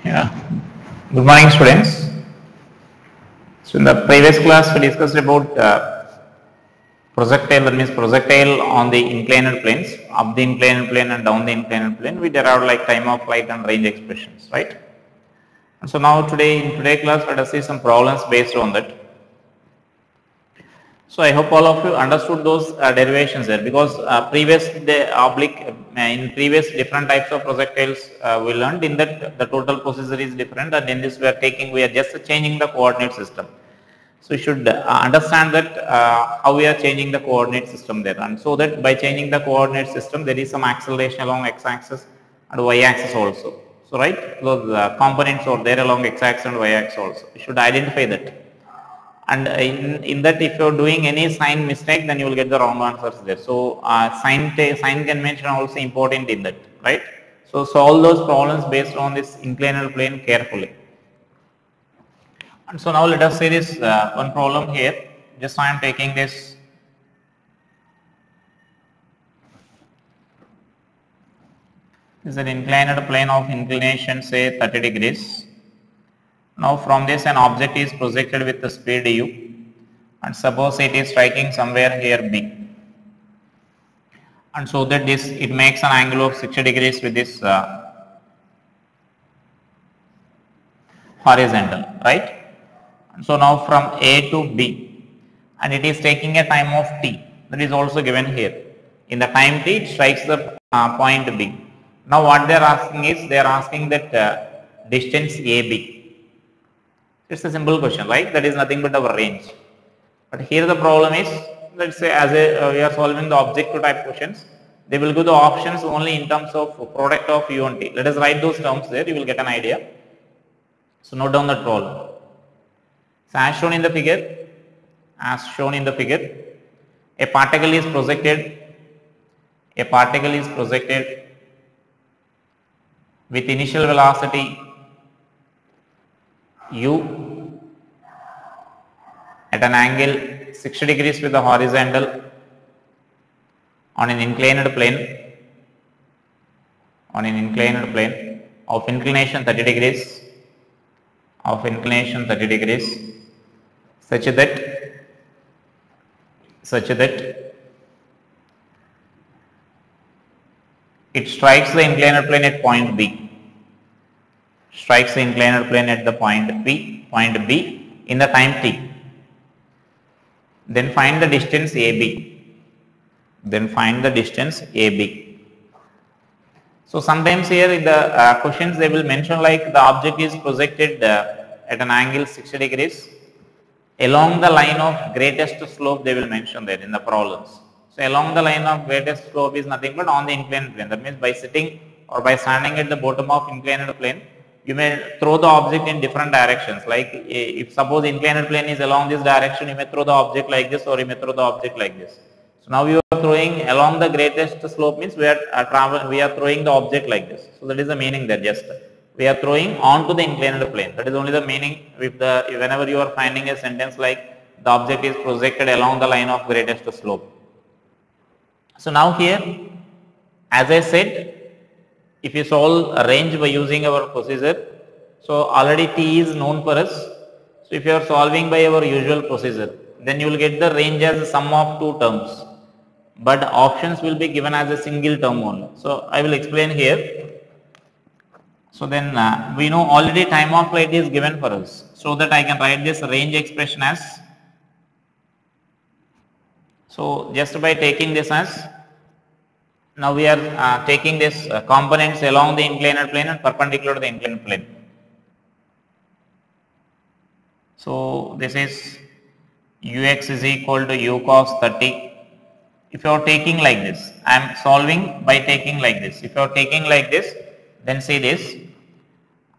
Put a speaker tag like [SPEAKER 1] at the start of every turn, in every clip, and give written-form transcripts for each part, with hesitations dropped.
[SPEAKER 1] Yeah. Good morning, students. So in the previous class, we discussed about projectile. That means projectile on the inclined planes, up the inclined plane and down the inclined plane. We derived like time of flight and range expressions, right? And so now today in today's class, let us see some problems based on that. So I hope all of you understood those derivations there, because in previous different types of projectiles we learned in that the total procedure is different, and in this we are just changing the coordinate system. So you should understand that how we are changing the coordinate system there, and so that by changing the coordinate system there is some acceleration along x-axis and y-axis also. So right, those components are there along x-axis and y-axis also. You should identify that. And in that, if you're doing any sign mistake, then you will get the wrong answers there. So sign convention also important in that, right? So solve those problems based on this inclined plane carefully. And so now let us see this one problem here. Just I am taking this. This is an inclined plane of inclination, say 30 degrees. Now from this an object is projected with the speed u, and suppose it is striking somewhere here B, and so that it makes an angle of 60 degrees with this horizontal, right? And so now from A to B, and it is taking a time of t, that is also given here. In the time t, it strikes the point B. Now what they are asking is, they are asking that distance AB. It's a simple question, right? That is nothing but our range. But here the problem is, let's say as we are solving the objective type questions, they will give the options only in terms of product of u and t. Let us write those terms there, you will get an idea. So note down that problem. So as shown in the figure, a particle is projected with initial velocity u at an angle 60 degrees with the horizontal on an inclined plane of inclination 30 degrees such that it strikes the inclined plane at point B. Strikes the inclined plane at the point B in the time t. Then find the distance AB. So sometimes here in the questions they will mention like the object is projected at an angle 60 degrees along the line of greatest slope, they will mention there in the problems. So along the line of greatest slope is nothing but on the inclined plane. That means by sitting or by standing at the bottom of inclined plane, you may throw the object in different directions. Like if suppose inclined plane is along this direction, you may throw the object like this, or you may throw the object like this. So now you are throwing along the greatest slope, means we are throwing the object like this. So that is the meaning there. Just we are throwing onto the inclined plane. That is only the meaning. Whenever you are finding a sentence like the object is projected along the line of greatest slope. So now here, as I said, if you solve a range by using our procedure, so already t is known for us. So if you are solving by our usual procedure, then you will get the range as a sum of two terms, but options will be given as a single term only. So I will explain here. So then we know already time of flight is given for us, so that I can write this range expression as, so just by taking this as, now we are taking this components along the inclined plane and perpendicular to the inclined plane. So this is ux is equal to u cos 30. If you are taking like this, I am solving by taking like this. If you are taking like this, then see this,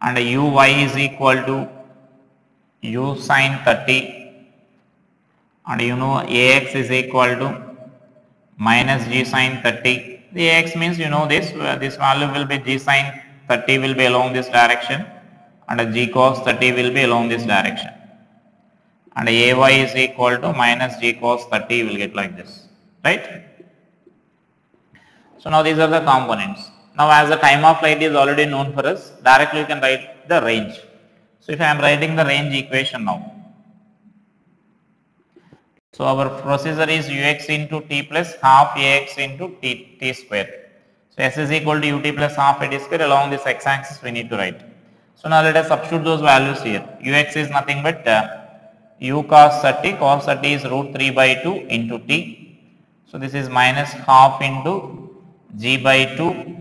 [SPEAKER 1] and uy is equal to u sin 30, and you know ax is equal to minus g sin 30. The ax means you know this value will be g sin 30 will be along this direction, and g cos 30 will be along this direction, and ay is equal to minus g cos 30 will get like this, right? So now these are the components. Now as the time of flight is already known for us, directly you can write the range. So if I am writing the range equation now, so our procedure is ux into t plus half ax into t square. So s is equal to ut plus half at square. Along this x axis we need to write. So now let us substitute those values here. Ux is nothing but u cos 30. Cos 30 is root 3 by 2 into t. So this is minus half into g by 2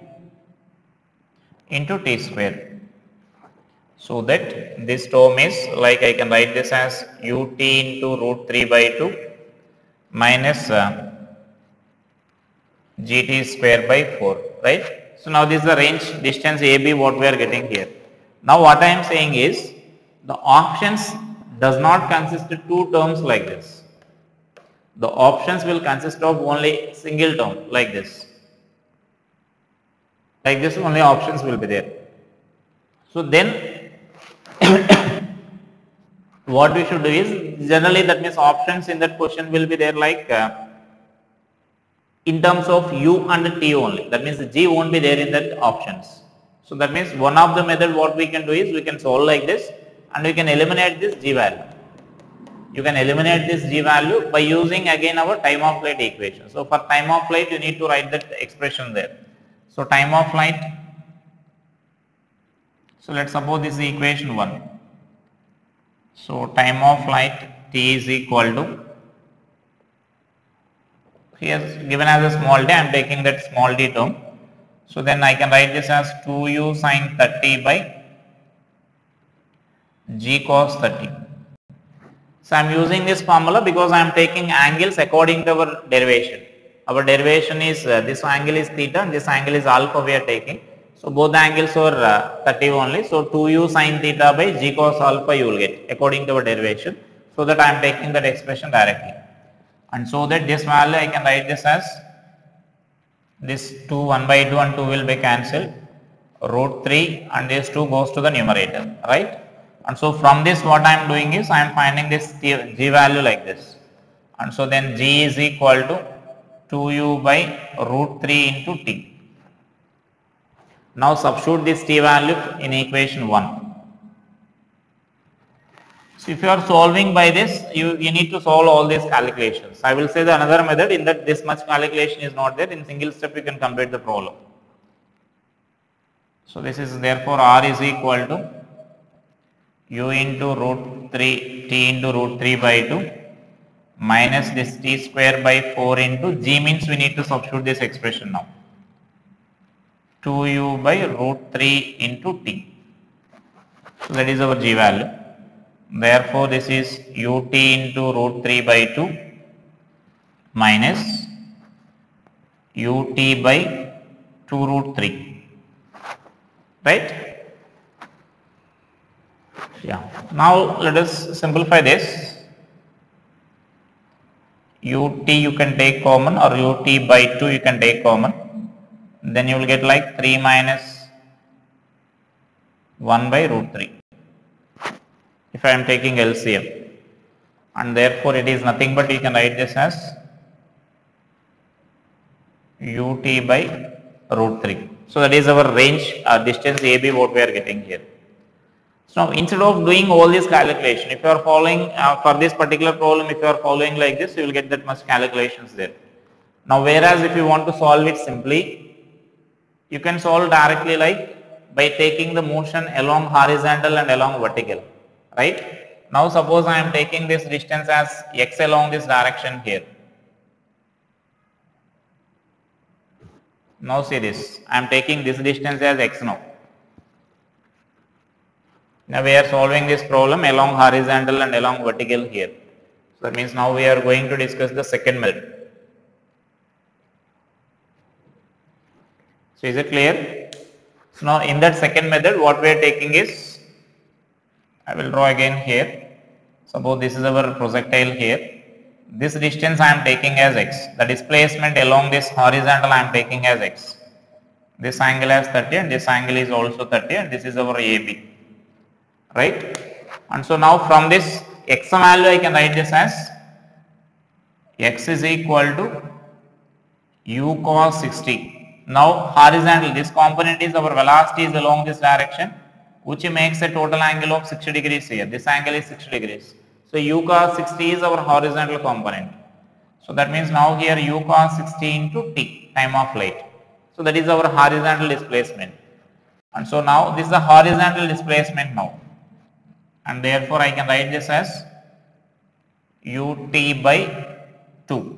[SPEAKER 1] into t square. So that this term is like I can write this as ut into root 3 by 2 minus gt square by 4, right? So now this is the range distance AB what we are getting here. Now what I am saying is the options does not consist of two terms like this. The options will consist of only single term like this. Like this only options will be there. So then what we should do is generally that means options in that question will be there like in terms of u and t only. That means the g won't be there in that options. So that means one of the method what we can do is we can solve like this and we can eliminate this g value. You can eliminate this g value by using again our time of flight equation. So for time of flight you need to write that expression there. So time of flight, so let's suppose this is equation 1. So time of flight t is equal to, here given as a small t, I am taking that small t term. So then I can write this as 2u sin 30 by g cos 30. So I am using this formula because I am taking angles according to our derivation. Our derivation is this angle is theta and this angle is alpha we are taking. So both the angles are 30 only. So 2u sin theta by g cos alpha you will get according to our derivation. So that I am taking that expression directly. And so that this value I can write this as this 2 1 by 2 and 2 will be cancelled. Root 3 and this 2 goes to the numerator, right? And so from this what I am doing is I am finding this g value like this. And so then g is equal to 2u by root 3 into t. Now substitute this t value in equation 1. So if you are solving by this, you need to solve all these calculations. I will say the another method in that this much calculation is not there. In single step you can complete the problem. So this is therefore r is equal to u into root 3 t into root 3 by 2 minus this t square by 4 into g means we need to substitute this expression now. 2u by root 3 into t. So that is our g value. Therefore this is ut into root 3 by 2 minus ut by 2 root 3, right? Yeah. Now let us simplify this. ut you can take common or ut by 2 you can take common. Then you will get like 3 minus 1 by root 3 if I am taking LCM, and therefore it is nothing but you can write this as ut by root 3. So that is our range distance AB what we are getting here. So now instead of doing all this calculation, if you are following for this particular problem, if you are following like this, you will get that much calculations there. Now whereas if you want to solve it simply, you can solve directly like by taking the motion along horizontal and along vertical, right? Now suppose I am taking this distance as x along this direction here. Now see this, I am taking this distance as x now. Now we are solving this problem along horizontal and along vertical here. So that means now we are going to discuss the second method. So is it clear? So now in that second method what we are taking is, I will draw again here. Suppose this is our projectile here. This distance I am taking as x. The displacement along this horizontal I am taking as x. This angle as 30 and this angle is also 30 and this is our AB. Right? And so now from this x value I can write this as x is equal to u cos 60 Now horizontal, this component is our velocity is along this direction, which makes a total angle of 60 degrees here. This angle is 60 degrees. So u cos 60 is our horizontal component. So that means now here u cos 60 into t, time of flight. So that is our horizontal displacement. And so now this is the horizontal displacement now. And therefore I can write this as ut by 2.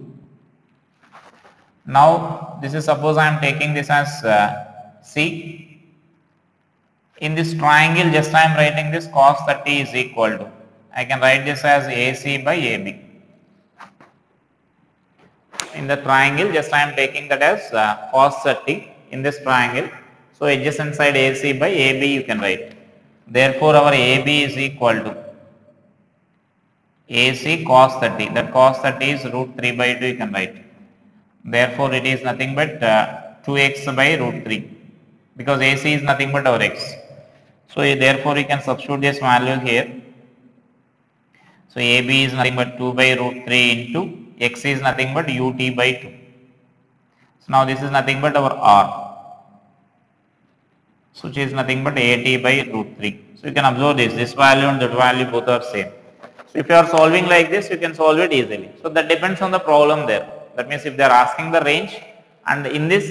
[SPEAKER 1] Now this is, suppose I am taking this as C. In this triangle, just I am writing this cos 30 is equal to, I can write this as AC by AB. In the triangle, just I am taking that as cos 30 in this triangle. So adjacent side AC by AB you can write. Therefore our AB is equal to AC cos 30. That cos 30 is root 3 by 2 you can write. Therefore it is nothing but 2x by root 3, because AC is nothing but our x. So therefore you can substitute this value here. So AB is nothing but 2 by root 3 into x is nothing but ut by 2. So now this is nothing but our r, so which is nothing but at by root 3. So you can observe this value and that value both are same. So if you are solving like this, you can solve it easily. So that depends on the problem there. That means if they are asking the range, and in this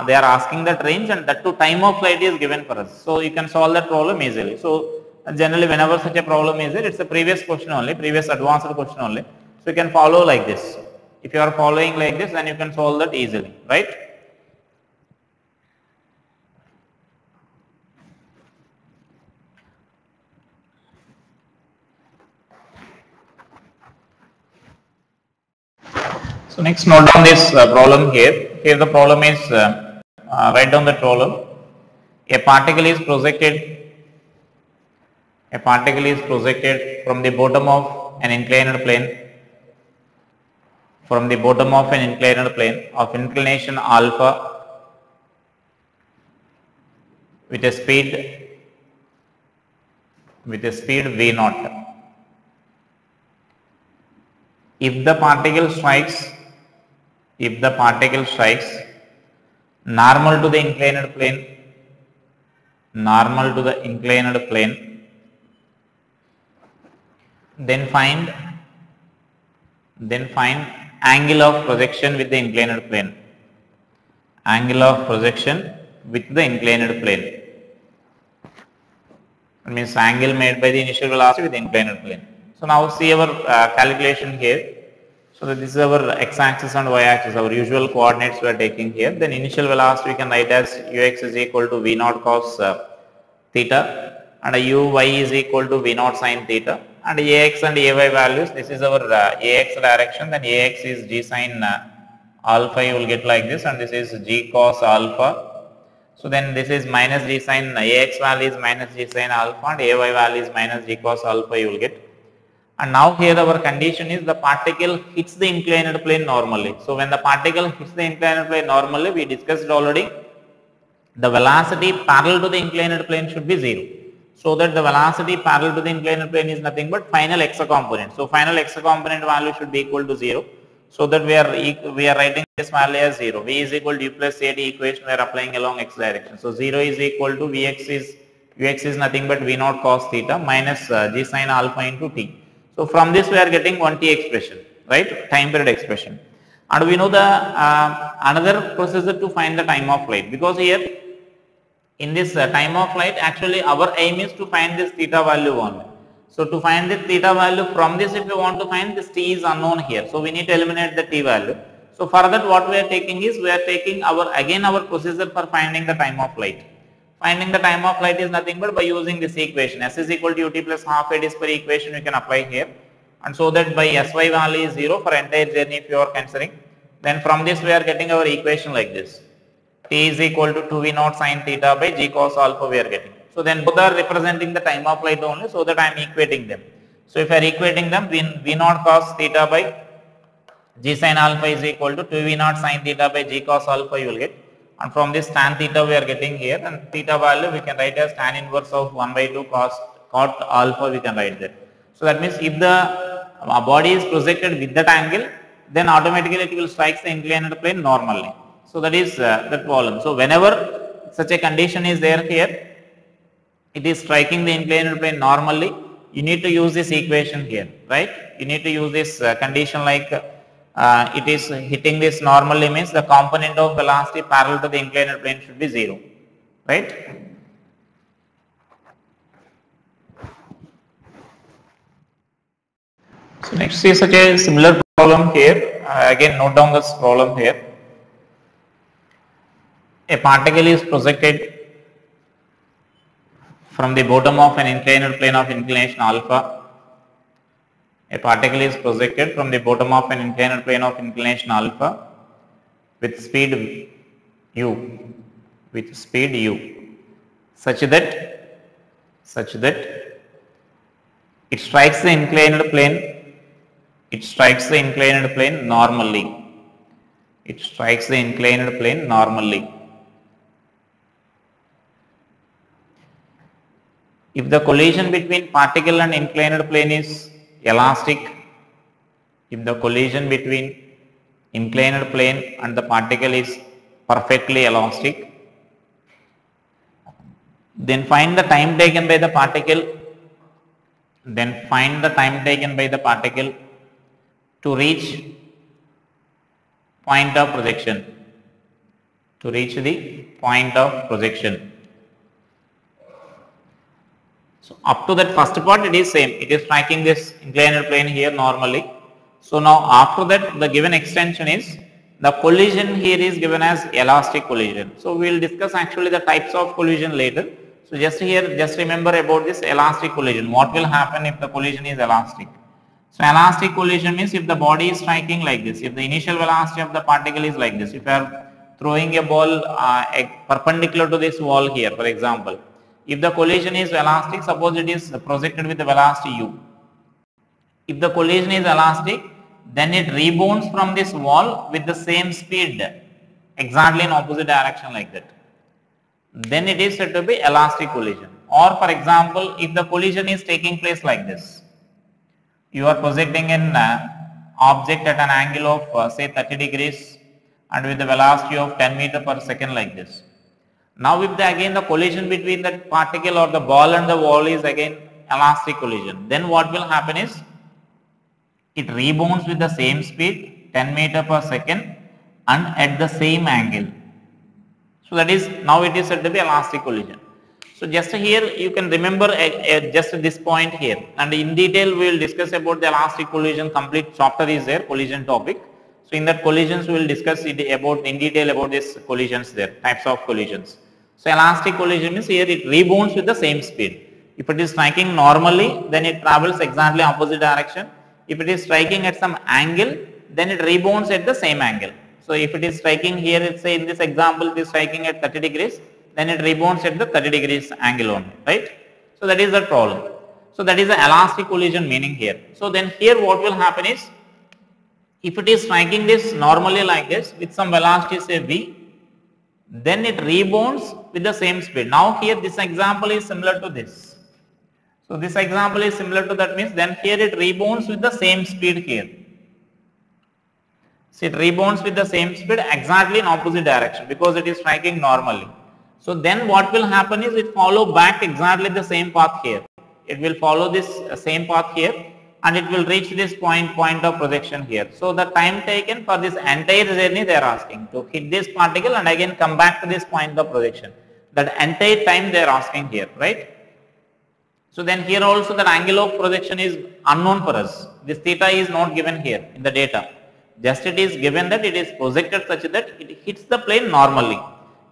[SPEAKER 1] they are asking that range, and that too time of flight is given for us. So you can solve that problem easily. So generally whenever such a problem is there, it's a previous question only, previous advanced question only. So you can follow like this. If you are following like this, then you can solve that easily, right? So next, note down this problem here. Here the problem is, write down the problem. A particle is projected from the bottom of an inclined plane, of inclination alpha with a speed v naught. If the particle strikes normal to the inclined plane, then find angle of projection with the inclined plane. That means angle made by the initial velocity with the inclined plane. So now see our calculation here. So that this is our x-axis and y-axis, our usual coordinates we are taking here. Then initial velocity we can write as ux is equal to v naught cos theta, and uy is equal to v naught sin theta, and ax and ay values, this is our ax direction, then ax is g sin alpha, you will get like this, and this is g cos alpha. So then this is minus g sin, ax value is minus g sin alpha, and ay value is minus g cos alpha you will get. And now here our condition is the particle hits the inclined plane normally. So when the particle hits the inclined plane normally, we discussed already, the velocity parallel to the inclined plane should be 0. So that the velocity parallel to the inclined plane is nothing but final x component. So final x component value should be equal to 0. So that we are writing this value as 0. V is equal to u plus at equation we are applying along x direction. So 0 is equal to ux is nothing but v naught cos theta minus g sin alpha into t. So from this we are getting 1t expression, right? Time period expression. And we know the another procedure to find the time of flight, because here in this time of flight, actually our aim is to find this theta value only. So to find the theta value, from this if you want to find this t is unknown here, so we need to eliminate the t value. So for that what we are taking is, we are taking our procedure for finding the time of flight. Finding the time of flight is nothing but by using this equation, s is equal to ut plus half a d per equation we can apply here, and so that by sy value is 0 for entire journey if you are considering, then from this we are getting our equation like this, t is equal to 2v naught sin theta by g cos alpha we are getting. So then both are representing the time of flight only, so that I am equating them. So if I are equating them, v naught cos theta by g sin alpha is equal to 2v naught sin theta by g cos alpha you will get. And from this tan theta we are getting here, and theta value we can write as tan inverse of 1 by 2 cot alpha we can write there. So that means if the body is projected with that angle, then automatically it will strike the inclined plane normally. So that is the problem. So whenever such a condition is there here, it is striking the inclined plane normally, you need to use this equation here, right? You need to use this condition like it is hitting this normally means the component of velocity parallel to the inclined plane should be 0, right? So next is such a similar problem here. Again, note down this problem here. A particle is projected from the bottom of an inclined plane of inclination alpha. A particle is projected from the bottom of an inclined plane of inclination alpha with speed u, such that it strikes the inclined plane. It strikes the inclined plane normally. It strikes the inclined plane normally. If the collision between particle and inclined plane is elastic, if the collision between inclined plane and the particle is perfectly elastic, then find the time taken by the particle, to reach point of projection, to reach the point of projection. So up to that first part it is same, it is striking this inclined plane here normally. So now after that the given extension is the collision here is given as elastic collision. So we will discuss actually the types of collision later. So just here, just remember about this elastic collision. What will happen if the collision is elastic? So elastic collision means if the body is striking like this, if the initial velocity of the particle is like this, if you are throwing a ball perpendicular to this wall here, for example, if the collision is elastic, suppose it is projected with the velocity u. If the collision is elastic, then it rebounds from this wall with the same speed, exactly in opposite direction like that. Then it is said to be elastic collision. Or for example, if the collision is taking place like this, you are projecting an object at an angle of say 30 degrees and with the velocity of 10 meter per second like this. Now if again the collision between the particle or the ball and the wall is again elastic collision, then what will happen is it rebounds with the same speed 10 meter per second and at the same angle. So that is, now it is said to be elastic collision. So just here you can remember just this point here, and in detail we will discuss about the elastic collision. Complete chapter is there, collision topic. So in that collisions we will discuss it about in detail about this collisions there, types of collisions. So elastic collision means here it rebounds with the same speed. If it is striking normally, then it travels exactly opposite direction. If it is striking at some angle, then it rebounds at the same angle. So if it is striking here, let's say in this example it is striking at 30 degrees, then it rebounds at the 30 degrees angle only, right? So that is the problem. So that is the elastic collision meaning here. So then here what will happen is, if it is striking this normally like this with some velocity say v, then it rebounds with the same speed. Now here this example is similar to this. So this example is similar to that, means then here it rebounds with the same speed here. So it rebounds with the same speed exactly in opposite direction because it is striking normally. So then what will happen is it follow back exactly the same path here. It will follow this same path here and it will reach this point of projection here. So the time taken for this entire journey they are asking to hit this particle and again come back to this point of projection. That entire time they are asking here, right? So then here also that angle of projection is unknown for us. This theta is not given here in the data. Just it is given that it is projected such that it hits the plane normally.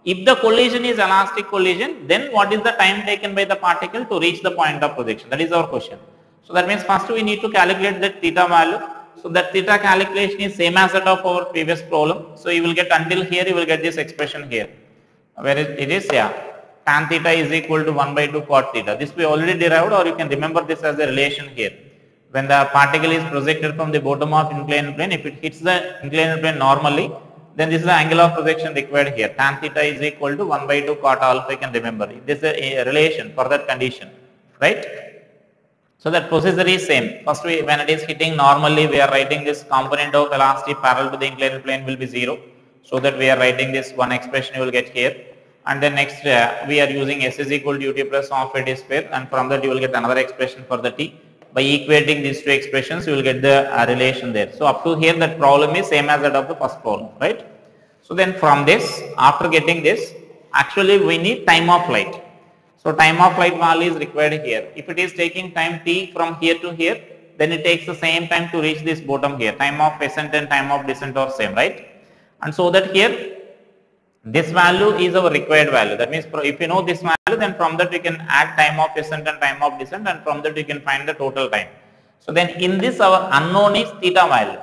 [SPEAKER 1] If the collision is elastic collision, then what is the time taken by the particle to reach the point of projection? That is our question. So that means first we need to calculate that theta value. So that theta calculation is same as that of our previous problem. So you will get until here you will get this expression here. Where it is, yeah, tan theta is equal to 1 by 2 cot theta. This we already derived, or you can remember this as a relation here. When the particle is projected from the bottom of inclined plane, if it hits the inclined plane normally, then this is the angle of projection required here. Tan theta is equal to 1 by 2 cot alpha, you can remember. This is a relation for that condition, right? So that procedure is same. First when it is hitting normally, we are writing this component of velocity parallel to the inclined plane will be 0. so that we are writing this one expression you will get here. And then next we are using s is equal to ut plus half a t square, and from that you will get another expression for the t. By equating these two expressions, you will get the relation there. So up to here that problem is same as that of the first problem, right? So then from this, after getting this, actually we need time of flight. So time of flight value is required here. If it is taking time t from here to here, then it takes the same time to reach this bottom here. Time of ascent and time of descent are same, right? And so that here this value is our required value. That means if you know this value, then from that we can add time of ascent and time of descent, and from that we can find the total time. So then in this our unknown is theta value.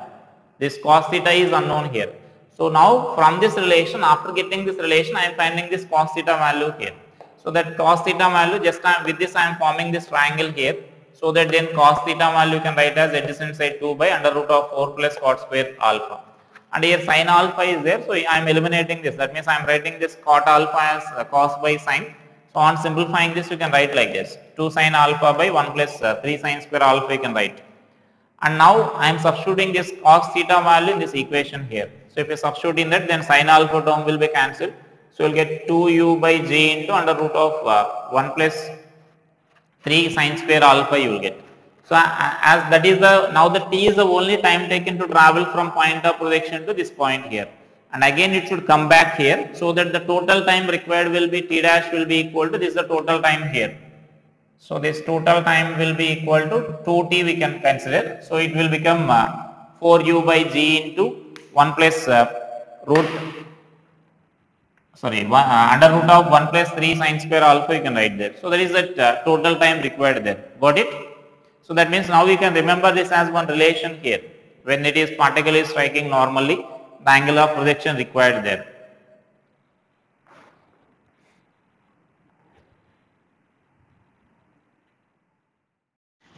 [SPEAKER 1] This cos theta is unknown here. So now from this relation, after getting this relation, I am finding this cos theta value here. So that cos theta value, just with this I am forming this triangle here. So that then cos theta value you can write as adjacent side 2 by under root of 4 plus cot square alpha. And here sin alpha is there, so I am eliminating this. That means I am writing this cot alpha as cos by sin. So on simplifying this, you can write like this: 2 sin alpha by 1 plus 3 sin square alpha you can write. And now I am substituting this cos theta value in this equation here. So if you substitute in that, then sin alpha term will be cancelled. So you will get 2u by j into under root of 1 plus 3 sin square alpha you will get. So as that is the, now the t is the only time taken to travel from point of projection to this point here, and again it should come back here, so that the total time required will be t dash will be equal to this is the total time here. So this total time will be equal to 2t we can consider. So it will become 4u by g into 1 plus under root of 1 plus 3 sin square alpha you can write there. So that is the total time required there. Got it? So that means now we can remember this as one relation here. When it is particle is striking normally, the angle of projection required there.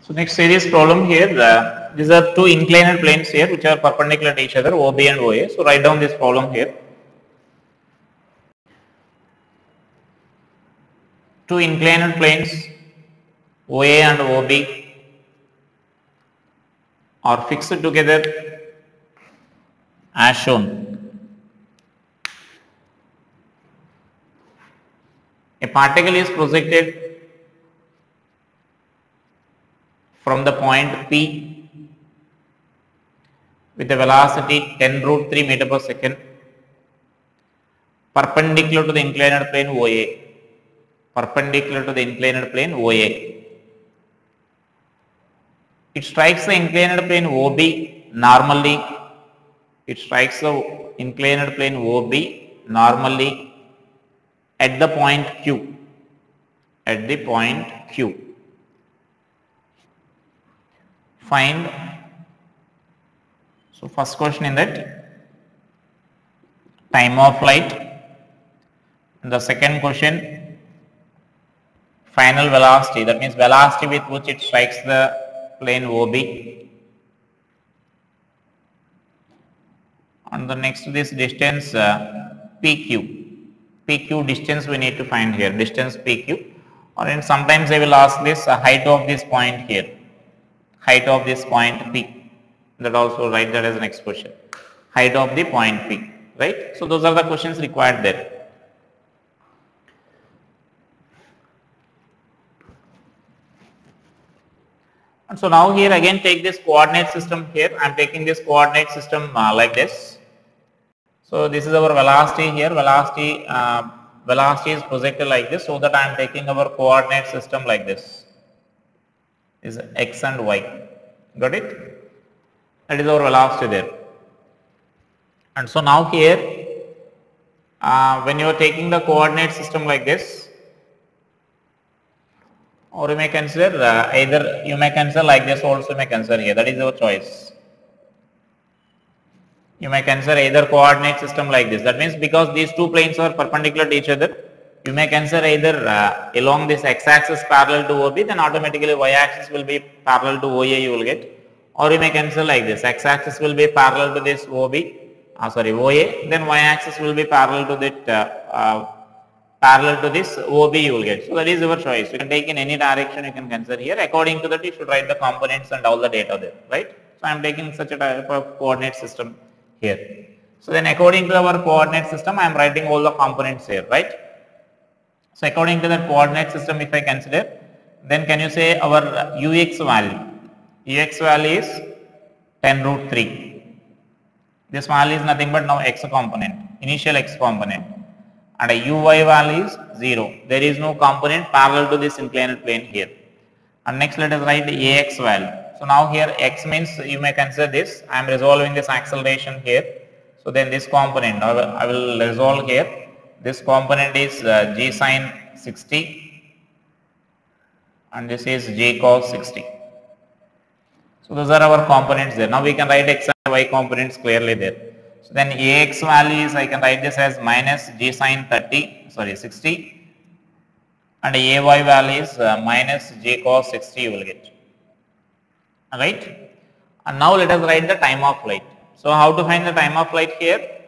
[SPEAKER 1] So next series problem here, these are two inclined planes here which are perpendicular to each other, OB and OA. So write down this problem here. Two inclined planes, OA and OB, are fixed together as shown. A particle is projected from the point P with a velocity 10 root 3 meter per second perpendicular to the inclined plane OA. Perpendicular to the inclined plane OA. It strikes the inclined plane OB normally. It strikes the inclined plane OB normally at the point Q. At the point Q. Find. So first question in that, time of flight. And the second question, final velocity. That means velocity with which it strikes the plane OB, and the next this distance PQ. PQ distance we need to find here, distance PQ, or in sometimes they will ask this height of this point here, height of this point P. That also write that as an next question, height of the point P, right? So those are the questions required there. And so now here again take this coordinate system here. I am taking this coordinate system like this. So this is our velocity here. Velocity is projected like this, so that I am taking our coordinate system like this. Is x and y. Got it? That is our velocity there. And so now here, when you are taking the coordinate system like this, or you may consider either you may consider like this also, you may consider here, that is your choice. You may consider either coordinate system like this. That means because these two planes are perpendicular to each other, you may consider either along this x-axis parallel to OB, then automatically y-axis will be parallel to OA you will get, or you may consider like this, x-axis will be parallel to this OA, then y-axis will be parallel to that parallel to this OB you will get. So that is your choice. You can take in any direction you can consider here. According to that you should write the components and all the data there, right? So I am taking such a type of coordinate system here. So then according to our coordinate system, I am writing all the components here, right? So according to that coordinate system, if I consider, then can you say our ux value? Ux value is 10 root 3. This value is nothing but now x component, initial x component, and a uy value is 0. There is no component parallel to this inclined plane here. And next let us write the ax value. So now here x means you may consider this, I am resolving this acceleration here. So then this component I will resolve here. This component is g sin 60 and this is j cos 60. So those are our components there. Now we can write x and y components clearly there. So then ax value is, I can write this as minus g sin 60, and ay value is minus j cos 60 you will get. Alright. And now let us write the time of flight. So how to find the time of flight here?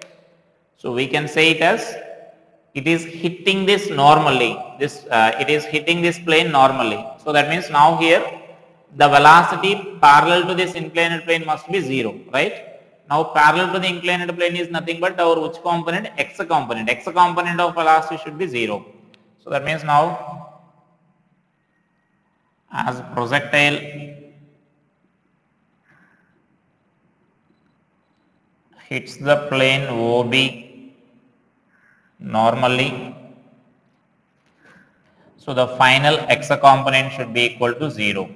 [SPEAKER 1] So we can say it as it is hitting this normally. It is hitting this plane normally. So that means now here the velocity parallel to this inclined plane must be 0, right? Now parallel to the inclined plane is nothing but our which component? X component. X component of velocity should be 0. So that means now as projectile hits the plane OB normally, so the final x component should be equal to 0.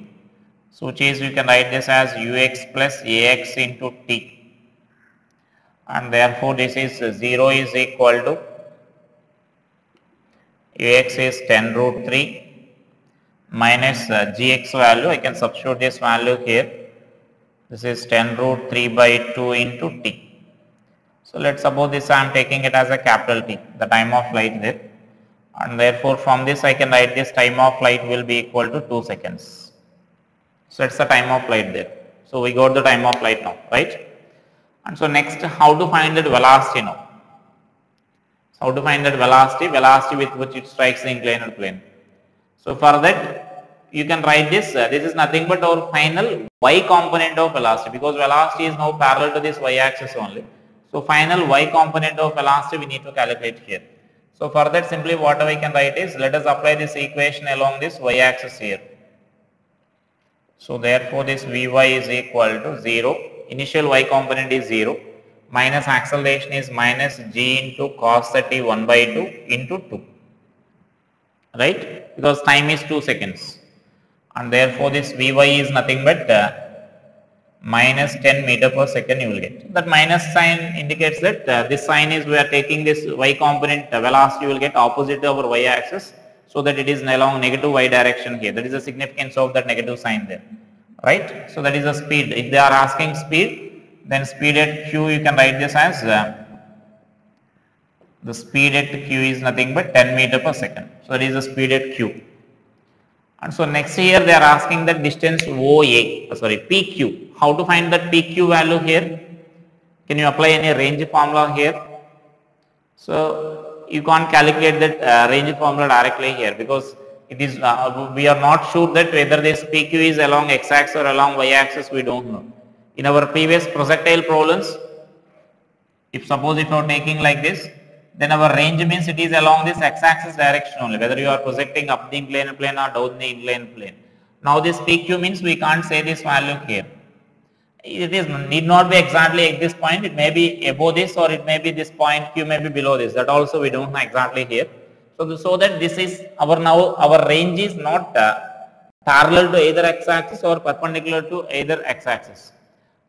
[SPEAKER 1] So which is, you can write this as ux plus ax into t, and therefore this is 0 is equal to ux is 10 root 3 minus gx value. I can substitute this value here. This is 10 root 3 by 2 into t. So let's suppose this I am taking it as a capital T, the time of flight there, and therefore from this I can write this time of flight will be equal to 2 seconds. So it's the time of flight there. So we got the time of flight now, right? And so next, how to find that velocity now? How to find that velocity with which it strikes the inclined plane. So for that you can write this, this is nothing but our final y component of velocity, because velocity is now parallel to this y axis only. So final y component of velocity we need to calculate here. So for that simply what we can write is, let us apply this equation along this y axis here. So therefore this Vy is equal to 0, initial y component is 0, minus acceleration is minus g into cos 30 1 by 2 into 2, right, because time is 2 seconds, and therefore this Vy is nothing but minus 10 meter per second you will get. That minus sign indicates that this sign is, we are taking this y component velocity you will get opposite to our y axis, so that it is along negative y direction here. That is the significance of that negative sign there, right? So that is the speed. If they are asking speed, then speed at q you can write this as the speed at q is nothing but 10 meter per second. So that is the speed at q. And so next here they are asking the distance PQ. How to find that PQ value here? Can you apply any range formula here? So you can't calculate that range formula directly here, because it is we are not sure that whether this PQ is along x axis or along y axis, we don't know. In our previous projectile problems, if suppose if you are taking like this, then our range means it is along this x-axis direction only, whether you are projecting up the inclined plane or down the inclined plane. Now this PQ means we can't say this value here. It is need not be exactly at this point, it may be above this or it may be this point Q may be below this, that also we don't know exactly here. So that this is our range is not parallel to either x-axis or perpendicular to either x-axis,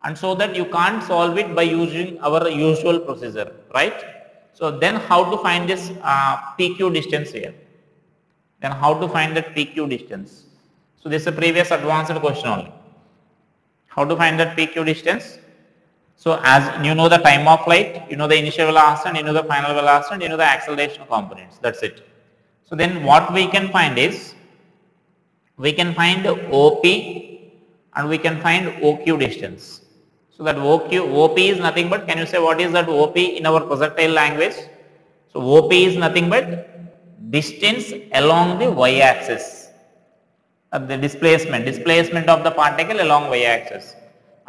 [SPEAKER 1] and so that you can't solve it by using our usual procedure, right? So then how to find this PQ distance here? Then how to find that PQ distance? So this is a previous advanced question only. How to find that PQ distance? So as you know the time of flight, you know the initial velocity, and you know the final velocity, and you know the acceleration components. That's it. So then what we can find is, we can find OP and we can find OQ distance. So that OP is nothing but, can you say what is that OP in our projectile language? So OP is nothing but distance along the y axis, the displacement of the particle along y axis.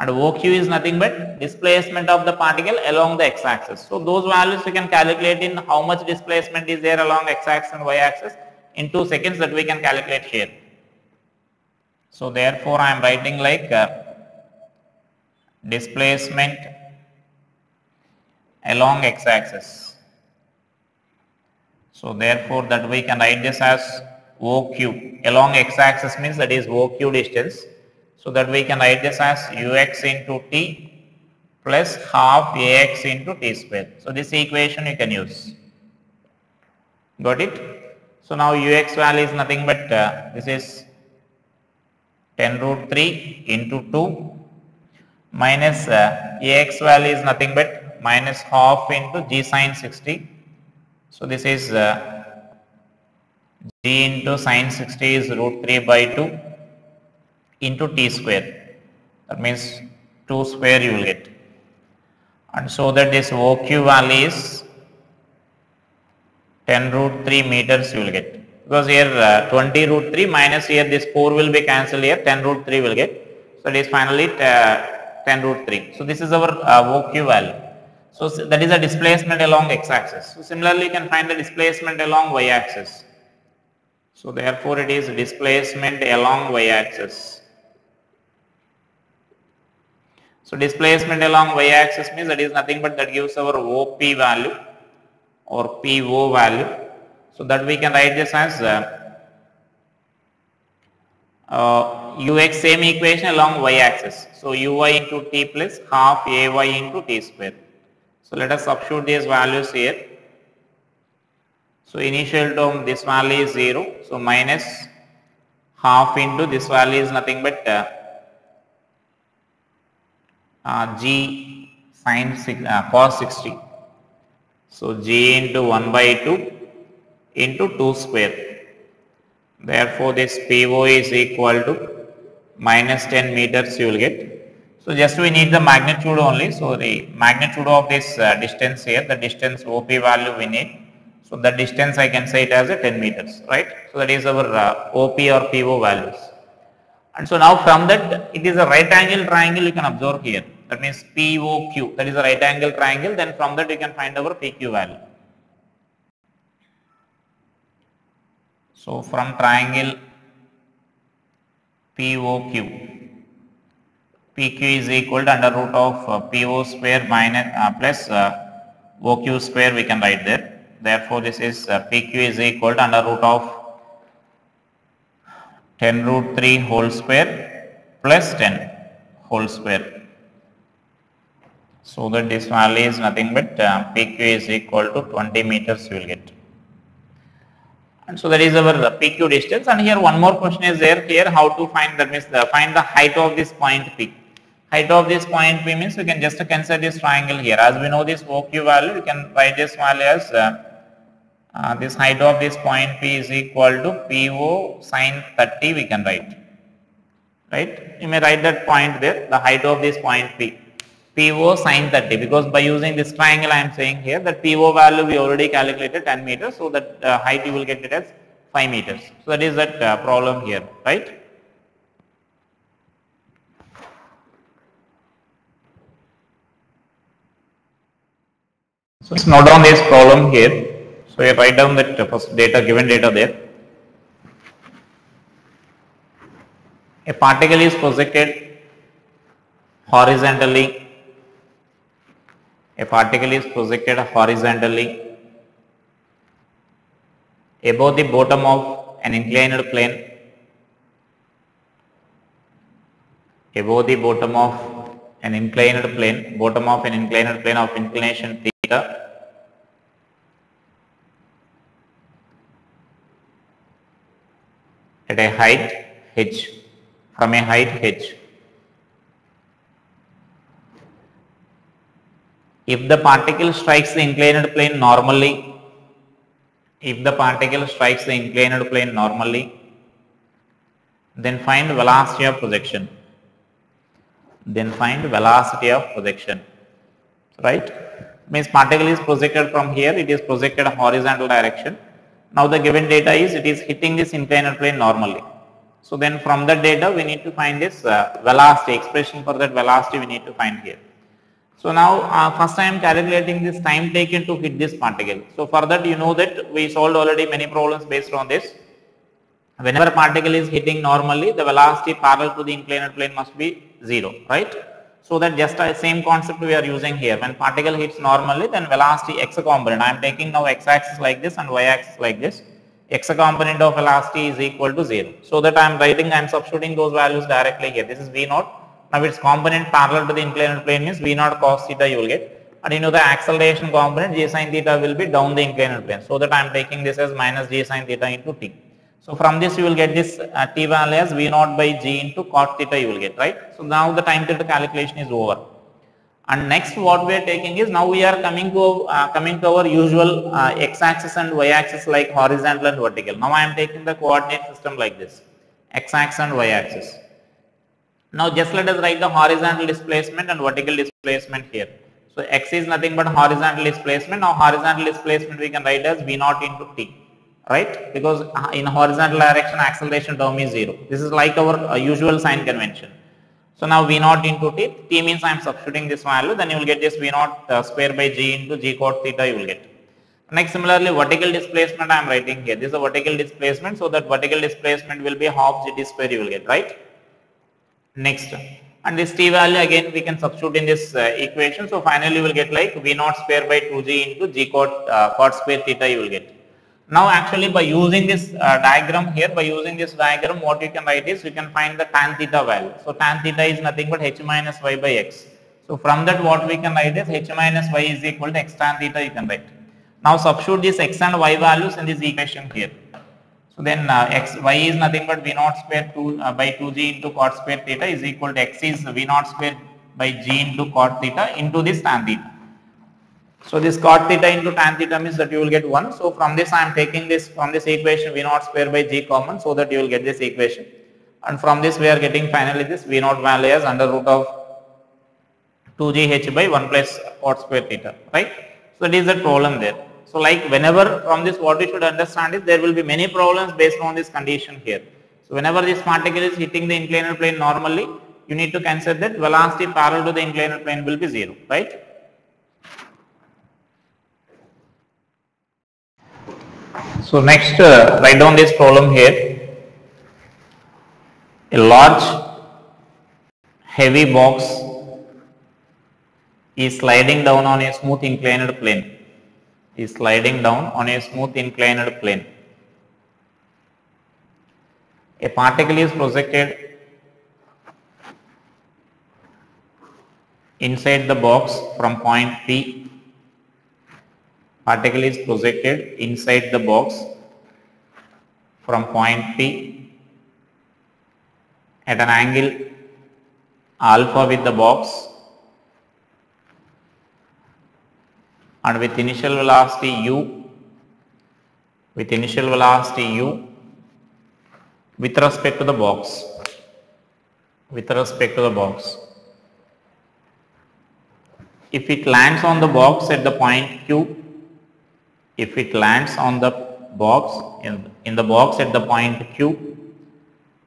[SPEAKER 1] and OQ is nothing but displacement of the particle along the x-axis. So those values you can calculate in how much displacement is there along x-axis and y-axis in 2 seconds, that we can calculate here. So therefore I am writing like displacement along x-axis. So therefore that we can write this as OQ. Along x-axis means that is OQ distance. So that we can write this as ux into t plus half ax into t square. So this equation you can use. Got it? So now ux value is nothing but this is 10 root 3 into 2 minus ax value is nothing but minus half into g sine 60. So this is g into sine 60 is root 3 by 2 into t square. That means 2 square you will get. And so that this OQ value is 10 root 3 meters you will get. Because here 20 root 3 minus here this 4 will be cancelled here, 10 root 3 will get. So it is finally 10 root 3. So this is our OQ value. So that is a displacement along x-axis. So similarly you can find the displacement along y-axis. So therefore it is displacement along y-axis. So displacement along y-axis means that is nothing but that gives our OP value or PO value. So that we can write this as ux, same equation along y-axis. So uy into t plus half ay into t square. So let us substitute these values here. So initial term this value is 0. So minus half into this value is nothing but g sine cos 60. So g into 1 by 2 into 2 square. Therefore this PO is equal to minus 10 meters you will get. So just we need the magnitude only. So the magnitude of this distance here, the distance OP value we need. So the distance I can say it as a 10 meters, right? So that is our OP or PO values. And so now from that it is a right angle triangle you can observe here. That means POQ, that is a right angle triangle. Then from that you can find our PQ value. So from triangle POQ, PQ is equal to under root of PO square minus plus OQ square we can write there. Therefore this is PQ is equal to under root of 10 root 3 whole square plus 10 whole square. So that this value is nothing but PQ is equal to 20 meters you will get. And so that is our PQ distance. And here one more question is there here, how to find, that means find the height of this point P. Height of this point P means we can just consider this triangle here. As we know this OQ value, we can write this value as this height of this point P is equal to PO sine 30 we can write. Right? You may write that point there, the height of this point P. PO sine 30, because by using this triangle I am saying here that PO value we already calculated 10 meters, so that height you will get it as 5 meters. So that is that problem here, right? So let's note down this problem here. So you write down that first data, given data there. A particle is projected horizontally. A particle is projected horizontally above the bottom of an inclined plane. Above the bottom of an inclined plane, bottom of an inclined plane of inclination theta, at a height h, from a height h. If the particle strikes the inclined plane normally, then find velocity of projection. Right? Means particle is projected from here, it is projected horizontal direction. Now the given data is it is hitting this inclined plane normally. So then from that data we need to find this velocity, expression for that velocity we need to find here. So now first I am calculating this time taken to hit this particle. So for that you know that we solved already many problems based on this. Whenever particle is hitting normally, the velocity parallel to the inclined plane must be 0, right? So that just the same concept we are using here. When particle hits normally, then velocity x component. I am taking now x axis like this and y axis like this. X component of velocity is equal to 0. So that I am substituting those values directly here. This is v naught. Now its component parallel to the inclined plane means v naught cos theta you will get. And you know the acceleration component g sin theta will be down the inclined plane. So that I am taking this as minus g sin theta into t. So from this you will get this t value as v naught by g into cot theta you will get, right. So now the time tilde calculation is over. And next what we are taking is, now we are coming to our usual x axis and y axis like horizontal and vertical. Now I am taking the coordinate system like this, x axis and y axis. Now just let us write the horizontal displacement and vertical displacement here. So x is nothing but horizontal displacement. Now horizontal displacement we can write as v naught into t, right, because in horizontal direction acceleration term is 0. This is like our usual sign convention. So now v naught into t means I am substituting this value, then you will get this v naught square by g into g cot theta you will get. Next similarly vertical displacement I am writing here, this is a vertical displacement, so that vertical displacement will be half gt square you will get, right. Next, and this t value again we can substitute in this equation, so finally you will get like v naught square by 2g into g cot square theta you will get. Now actually by using this diagram here, what you can write is, you can find the tan theta value. So tan theta is nothing but h minus y by x. So from that what we can write is h minus y is equal to x tan theta you can write. Now substitute this x and y values in this equation here. So then y is nothing but v naught square by 2g into cot square theta is equal to x is v naught square by g into cot theta into this tan theta. So this cot theta into tan theta means that you will get 1. So from this I am taking this from this equation v naught square by g common, so that you will get this equation. And from this we are getting finally this v naught value as under root of 2g h by 1 plus cot square theta, right. So that is the problem there. So like whenever from this what we should understand is, there will be many problems based on this condition here. So whenever this particle is hitting the inclined plane normally, you need to consider that velocity parallel to the inclined plane will be 0, right. So next write down this problem here. A large heavy box is sliding down on a smooth inclined plane. A particle is projected inside the box from point P. Particle is projected inside the box from point P at an angle alpha with the box and with initial velocity u, with respect to the box, If it lands on the box at the point Q, in the box at the point Q,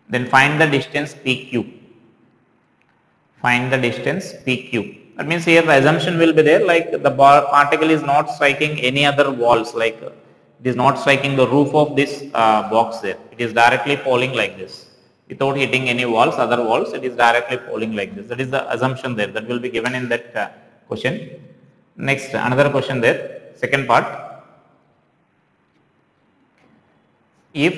[SPEAKER 1] then find the distance PQ. That means here the assumption will be there, like the particle is not striking any other walls, like it is not striking the roof of this box there. It is directly falling like this, without hitting any walls, other walls, it is directly falling like this. That is the assumption there, that will be given in that question. Next, another question there, second part. If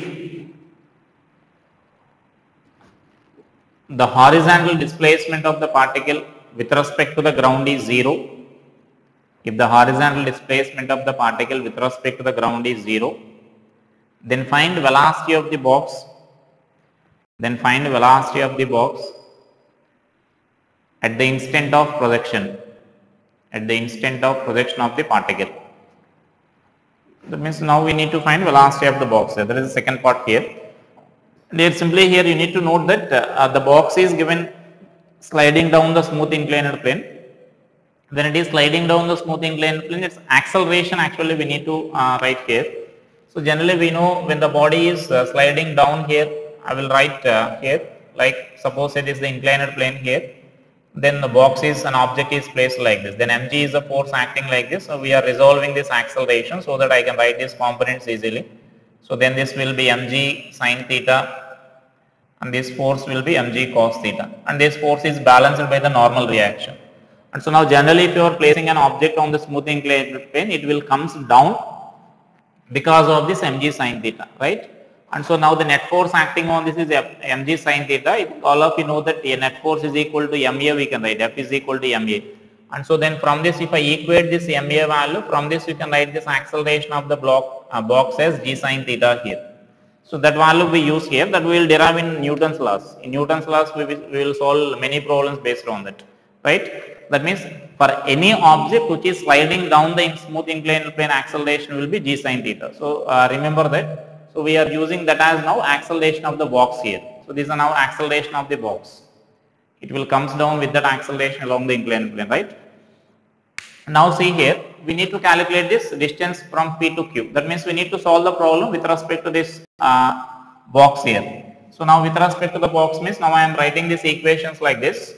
[SPEAKER 1] the horizontal displacement of the particle with respect to the ground is 0, then find velocity of the box, at the instant of projection, of the particle. That means now we need to find velocity of the box. There is a second part here. Here simply here you need to note that the box is given sliding down the smooth inclined plane. When it is sliding down the smooth inclined plane, its acceleration actually we need to write here. So generally we know when the body is sliding down here I will write here, like suppose it is the inclined plane here, then the box is an object is placed like this, then mg is the force acting like this. So we are resolving this acceleration so that I can write these components easily. So then this will be mg sine theta and this force will be mg cos theta, and this force is balanced by the normal reaction. And so now generally if you are placing an object on the smooth inclined plane, it will comes down because of this mg sine theta, right? And so now the net force acting on this is mg sine theta. All of you know that a net force is equal to ma, we can write F is equal to ma. And so then from this, if I equate this ma value, from this you can write this acceleration of the box as g sine theta here. So that value we use here, that we will derive in Newton's laws. In Newton's laws we will solve many problems based on that, right? That means for any object which is sliding down the smooth inclined plane, acceleration will be g sine theta. So remember that. So we are using that as now acceleration of the box here. So this is now acceleration of the box. It will comes down with that acceleration along the inclined plane, right? Now see here, we need to calculate this distance from P to Q. That means we need to solve the problem with respect to this box here. So now with respect to the box means now I am writing these equations like this.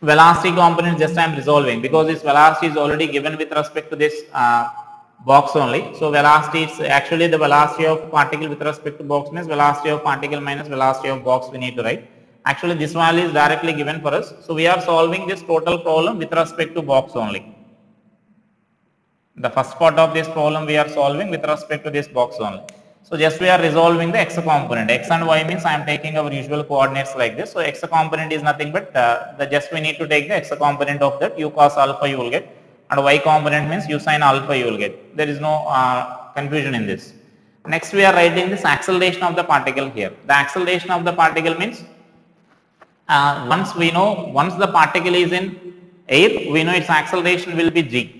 [SPEAKER 1] Velocity component just I am resolving because this velocity is already given with respect to this box only. So velocity is actually the velocity of particle with respect to box means velocity of particle minus velocity of box we need to write. Actually this value is directly given for us. So we are solving this total problem with respect to box only. The first part of this problem we are solving with respect to this box only. So just we are resolving the x component. X and y means I am taking our usual coordinates like this. So x component is nothing but just we need to take the x component of that, u cos alpha you will get, and y component means u sin alpha you will get. There is no confusion in this. Next we are writing this acceleration of the particle here. The acceleration of the particle means once the particle is in air, we know its acceleration will be g.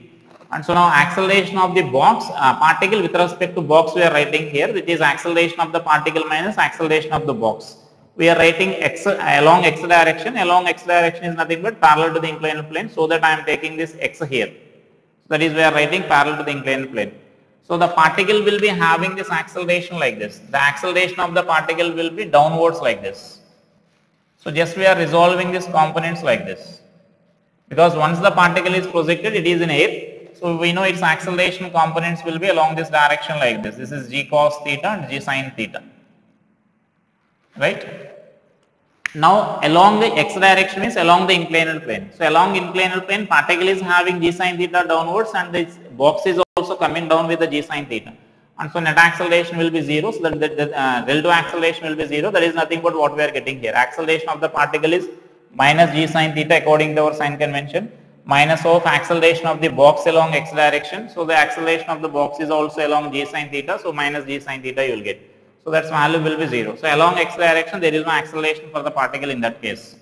[SPEAKER 1] And so now acceleration of the box particle with respect to box we are writing here, which is acceleration of the particle minus acceleration of the box. We are writing x along x direction. Along x direction is nothing but parallel to the inclined plane, so that I am taking this x here. That is we are writing parallel to the inclined plane. So the particle will be having this acceleration like this. The acceleration of the particle will be downwards like this. So just we are resolving these components like this. Because once the particle is projected, it is in air. So we know its acceleration components will be along this direction like this. This is g cos theta and g sin theta. Right? Now along the x direction means along the inclined plane. So along inclined plane, particle is having g sin theta downwards and this box is also coming down with the g sin theta. And so net acceleration will be 0. So that the relative acceleration will be 0. That is nothing but what we are getting here. Acceleration of the particle is minus g sin theta according to our sign convention, minus of acceleration of the box along x direction. So the acceleration of the box is also along g sin theta. So minus g sin theta you will get. So that value will be 0. So along x direction there is no acceleration for the particle in that case.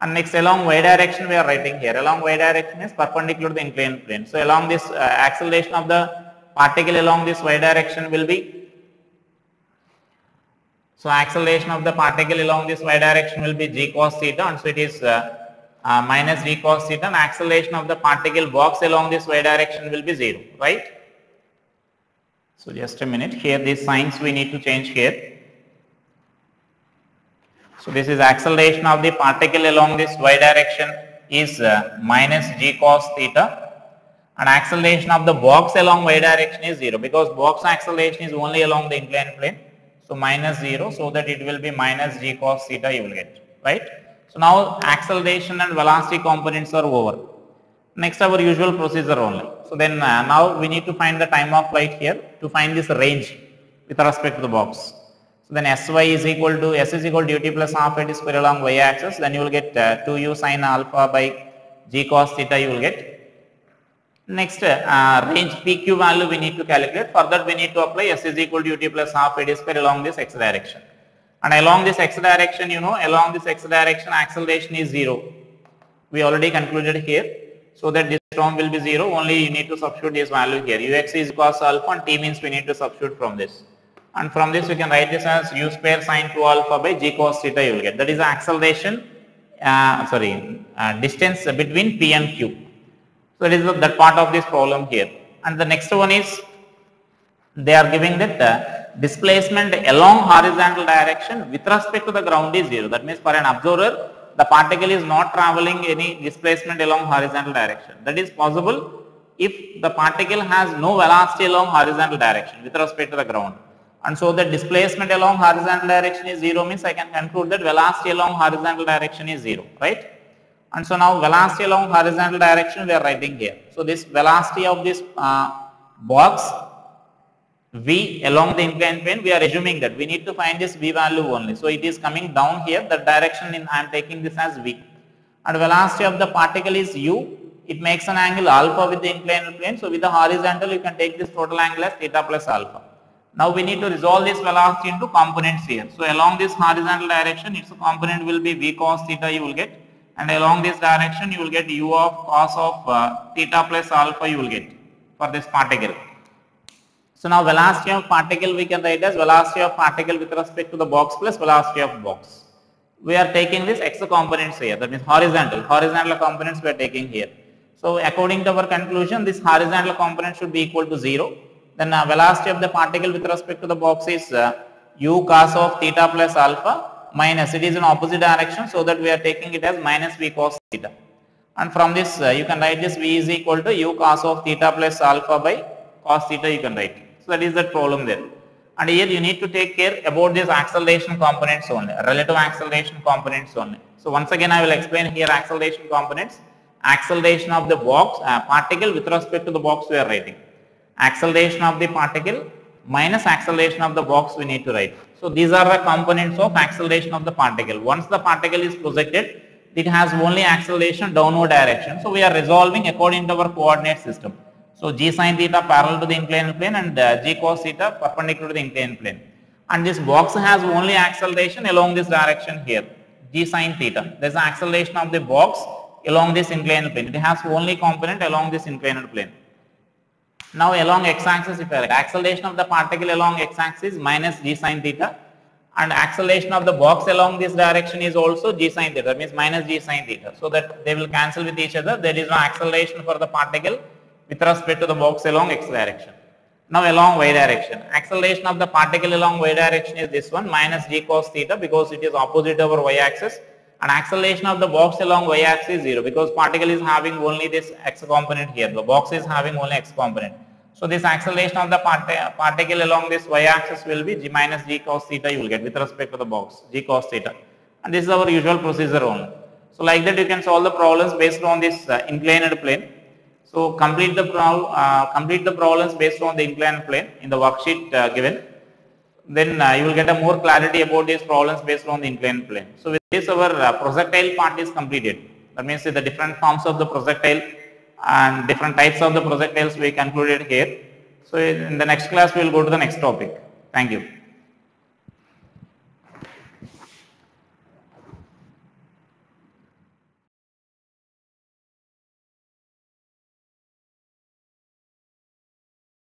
[SPEAKER 1] And next along y direction we are writing here. Along y direction is perpendicular to the inclined plane. So along this acceleration of the particle along this y direction will be, so acceleration of the particle along this y direction will be g cos theta, and so it is minus g cos theta, and acceleration of the particle box along this y direction will be 0, right? So just a minute, here these signs we need to change here. So this is acceleration of the particle along this y direction is minus g cos theta, and acceleration of the box along y direction is 0 because box acceleration is only along the inclined plane. So minus 0, so that it will be minus g cos theta you will get, right? So now acceleration and velocity components are over. Next our usual procedure only. So then now we need to find the time of flight here to find this range with respect to the box. So then Sy is equal to, S is equal to ut plus half a square along y axis, then you will get 2u sin alpha by g cos theta you will get. Next range PQ value we need to calculate. For that we need to apply S is equal to ut plus half a square along this x direction. And along this x direction, you know, along this x direction acceleration is 0. We already concluded here. So that this term will be 0, only you need to substitute this value here. Ux is cos alpha and t means we need to substitute from this. And from this we can write this as u square sin 2 alpha by g cos theta you will get. That is the acceleration, distance between P and Q. So that is that part of this problem here. And the next one is they are giving that displacement along horizontal direction with respect to the ground is 0. That means for an observer, the particle is not traveling any displacement along horizontal direction. That is possible if the particle has no velocity along horizontal direction with respect to the ground. And so the displacement along horizontal direction is 0 means I can conclude that velocity along horizontal direction is 0, right? And so now velocity along horizontal direction we are writing here. So this velocity of this box v along the inclined plane, we are assuming that we need to find this v value only. So it is coming down here, the direction I am taking this as v. And velocity of the particle is u. It makes an angle alpha with the inclined plane. So with the horizontal you can take this total angle as theta plus alpha. Now we need to resolve this velocity into components here. So along this horizontal direction, its component will be v cos theta you will get, and along this direction you will get u of cos of theta plus alpha you will get for this particle. So now velocity of particle we can write as velocity of particle with respect to the box plus velocity of box. We are taking this x components here, that means horizontal components we are taking here. So according to our conclusion, this horizontal component should be equal to 0. Then velocity of the particle with respect to the box is u cos of theta plus alpha minus, it is in opposite direction, so that we are taking it as minus v cos theta. And from this you can write this v is equal to u cos of theta plus alpha by cos theta you can write. So that is the problem there. And here you need to take care about these acceleration components only, relative acceleration components only. So once again I will explain here acceleration components. Acceleration of the box particle with respect to the box we are writing. Acceleration of the particle minus acceleration of the box we need to write. So these are the components of acceleration of the particle. Once the particle is projected, it has only acceleration downward direction. So we are resolving according to our coordinate system. So g sin theta parallel to the inclined plane and g cos theta perpendicular to the inclined plane. And this box has only acceleration along this direction here, g sin theta. There is an acceleration of the box along this inclined plane. It has only component along this inclined plane. Now along x-axis, if I write acceleration of the particle along x-axis minus g sin theta, and acceleration of the box along this direction is also g sin theta, that means minus g sin theta. So that they will cancel with each other. There is no acceleration for the particle with respect to the box along x direction. Now along y direction, acceleration of the particle along y direction is this one, minus g cos theta, because it is opposite over y axis, and acceleration of the box along y axis is 0 because particle is having only this x component here, the box is having only x component. So this acceleration of the particle along this y axis will be g minus g cos theta you will get with respect to the box, g cos theta, and this is our usual procedure only. So like that you can solve the problems based on this inclined plane. So complete the problems based on the inclined plane in the worksheet given. Then you will get a more clarity about these problems based on the inclined plane. So with this our projectile part is completed. That means the different forms of the projectile and different types of the projectiles we concluded here. So in the next class we will go to the next topic. Thank you.